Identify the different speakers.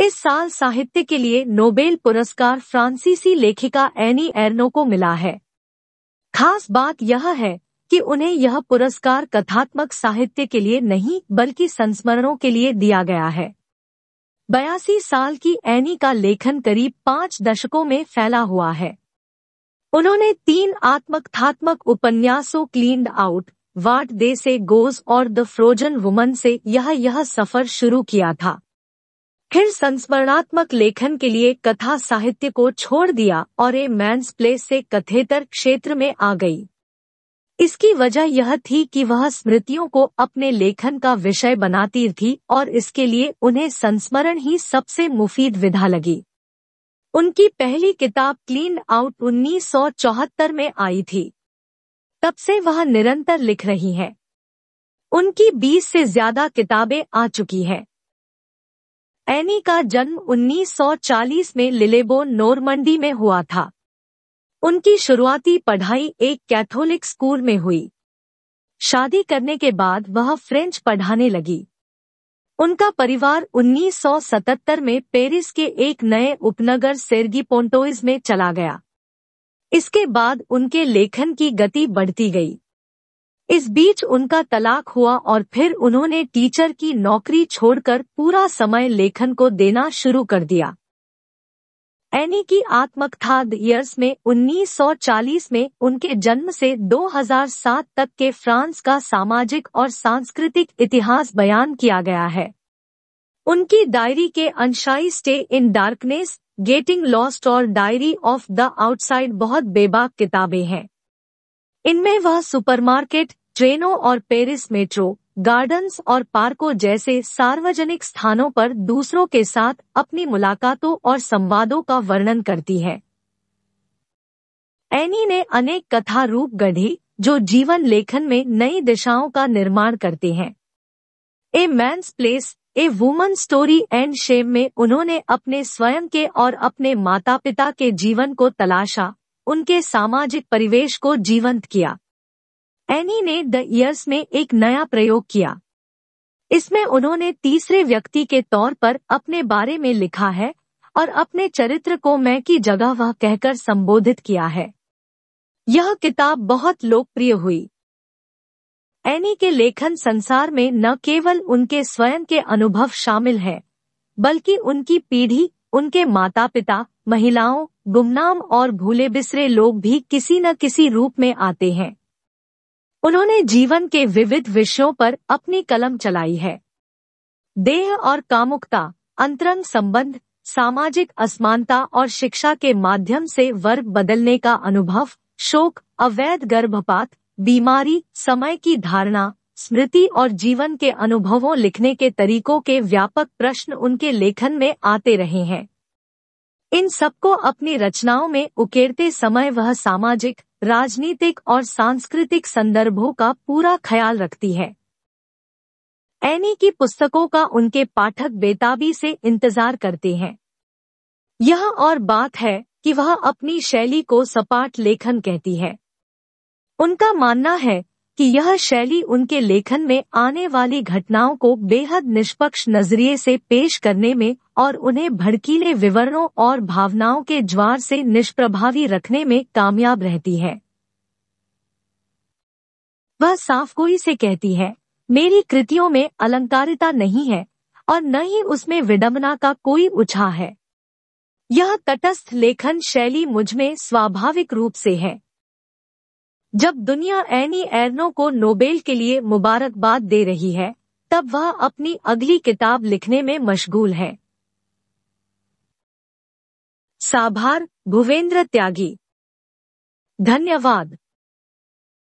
Speaker 1: इस साल साहित्य के लिए नोबेल पुरस्कार फ्रांसीसी लेखिका एनी एर्नो को मिला है। खास बात यह है कि उन्हें यह पुरस्कार कथात्मक साहित्य के लिए नहीं बल्कि संस्मरणों के लिए दिया गया है। 82 साल की एनी का लेखन करीब 5 दशकों में फैला हुआ है। उन्होंने 3 आत्मकथात्मक उपन्यासों क्लीन्ड आउट, व्हाट दे से गोज और द फ्रोजन वुमन से यह सफर शुरू किया था। फिर संस्मरणात्मक लेखन के लिए कथा साहित्य को छोड़ दिया और ए मैन्स प्लेस से कथेतर क्षेत्र में आ गई। इसकी वजह यह थी कि वह स्मृतियों को अपने लेखन का विषय बनाती थी और इसके लिए उन्हें संस्मरण ही सबसे मुफीद विधा लगी। उनकी पहली किताब क्लीन आउट 1974 में आई थी। तब से वह निरंतर लिख रही हैं। उनकी 20 से ज्यादा किताबें आ चुकी हैं। एनी का जन्म 1940 में लिलेबोन नॉर्मंडी में हुआ था। उनकी शुरुआती पढ़ाई एक कैथोलिक स्कूल में हुई। शादी करने के बाद वह फ्रेंच पढ़ाने लगी। उनका परिवार 1977 में पेरिस के एक नए उपनगर सेर्गी पोंटोइज में चला गया। इसके बाद उनके लेखन की गति बढ़ती गई। इस बीच उनका तलाक हुआ और फिर उन्होंने टीचर की नौकरी छोड़कर पूरा समय लेखन को देना शुरू कर दिया। एनी की आत्मकथा द ईयर्स में 1940 में उनके जन्म से 2007 तक के फ्रांस का सामाजिक और सांस्कृतिक इतिहास बयान किया गया है। उनकी डायरी के अंशाई stay in darkness, getting lost और डायरी ऑफ द आउटसाइड बहुत बेबाक किताबें हैं। इनमें वह सुपरमार्केट, ट्रेनों और पेरिस मेट्रो, गार्डन्स और पार्कों जैसे सार्वजनिक स्थानों पर दूसरों के साथ अपनी मुलाकातों और संवादों का वर्णन करती है। एनी ने अनेक कथा रूप गढ़ी जो जीवन लेखन में नई दिशाओं का निर्माण करते हैं। A man's place, a woman story and shame में उन्होंने अपने स्वयं के और अपने माता पिता के जीवन को तलाशा, उनके सामाजिक परिवेश को जीवंत किया। एनी ने द ईयर्स में एक नया प्रयोग किया। इसमें उन्होंने तीसरे व्यक्ति के तौर पर अपने बारे में लिखा है और अपने चरित्र को मैं की जगह वह कहकर संबोधित किया है। यह किताब बहुत लोकप्रिय हुई। एनी के लेखन संसार में न केवल उनके स्वयं के अनुभव शामिल हैं, बल्कि उनकी पीढ़ी, उनके माता पिता, महिलाओं, गुमनाम और भूले बिसरे लोग भी किसी न किसी रूप में आते हैं। उन्होंने जीवन के विविध विषयों पर अपनी कलम चलाई है। देह और कामुकता, अंतरंग संबंध, सामाजिक असमानता और शिक्षा के माध्यम से वर्ग बदलने का अनुभव, शोक, अवैध गर्भपात, बीमारी, समय की धारणा, स्मृति और जीवन के अनुभवों लिखने के तरीकों के व्यापक प्रश्न उनके लेखन में आते रहे हैं। इन सबको अपनी रचनाओं में उकेरते समय वह सामाजिक, राजनीतिक और सांस्कृतिक संदर्भों का पूरा ख्याल रखती है। एनी की पुस्तकों का उनके पाठक बेताबी से इंतजार करते हैं। यह और बात है कि वह अपनी शैली को सपाट लेखन कहती है। उनका मानना है कि यह शैली उनके लेखन में आने वाली घटनाओं को बेहद निष्पक्ष नजरिए से पेश करने में और उन्हें भड़कीले विवरणों और भावनाओं के ज्वार से निष्प्रभावी रखने में कामयाब रहती है। वह साफगोई से कहती है, मेरी कृतियों में अलंकारिता नहीं है और न ही उसमें विडंबना का कोई उछाह है। यह तटस्थ लेखन शैली मुझमें स्वाभाविक रूप से है। जब दुनिया एनी एर्नो को नोबेल के लिए मुबारकबाद दे रही है, तब वह अपनी अगली किताब लिखने में मशगूल है। साभार, भुवेंद्र त्यागी। धन्यवाद।